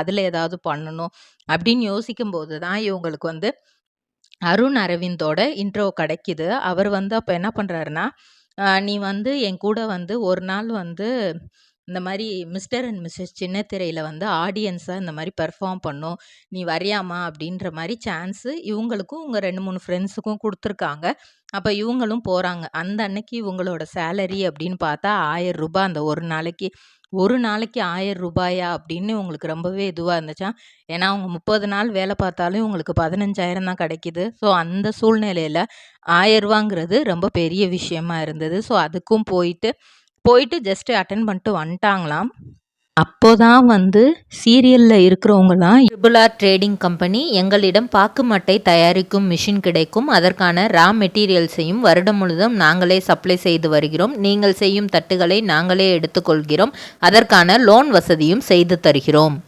அதில் ஏதாவது பண்ணணும் அப்படின்னு யோசிக்கும்போது தான் இவங்களுக்கு வந்து அருண் அரவிந்தோட இன்ட்ரோ கிடைக்குது. அவர் வந்து அப்போ என்ன பண்ணுறாருன்னா, நீ வந்து என் கூட வந்து ஒரு நாள் வந்து இந்த மாதிரி மிஸ்டர் அண்ட் மிஸ்ஸஸ் சின்னத்திரையில் வந்து ஆடியன்ஸாக இந்த மாதிரி பெர்ஃபார்ம் பண்ணும், நீ வரியாமா அப்படின்ற மாதிரி சான்ஸு இவங்களுக்கும் உங்கள் 2-3 ஃப்ரெண்ட்ஸுக்கும் கொடுத்துருக்காங்க. அப்போ இவங்களும் போகிறாங்க. அந்த அன்னைக்கு இவங்களோட சேலரி அப்படின்னு பார்த்தா ரூ. 1000 அந்த ஒரு நாளைக்கு ரூ. 1000 அப்படின்னு உங்களுக்கு ரொம்பவே இதுவாக இருந்துச்சா. ஏன்னா அவங்க 30 நாள் வேலை பார்த்தாலும் இவங்களுக்கு 15,000 தான் கிடைக்கிது. ஸோ அந்த சூழ்நிலையில் ரூ. 1000 ரொம்ப பெரிய விஷயமா இருந்தது. ஸோ அதுக்கும் போயிட்டு ஜஸ்ட் அட்டென்ட் பண்ணிட்டு வந்துட்டாங்களாம். அப்போதான் வந்து சீரியலில் இருக்கிறவங்களாம் ட்ரிபிள் ட்ரேடிங் கம்பெனி எங்களிடம் பாக்கு மட்டை தயாரிக்கும் மிஷின் கிடைக்கும், அதற்கான ரா மெட்டீரியல்ஸையும் வருடம் முழுதும் நாங்களே சப்ளை செய்து வருகிறோம், நீங்கள் செய்யும் தட்டுகளை நாங்களே எடுத்துக்கொள்கிறோம், அதற்கான லோன் வசதியும் செய்து தருகிறோம்.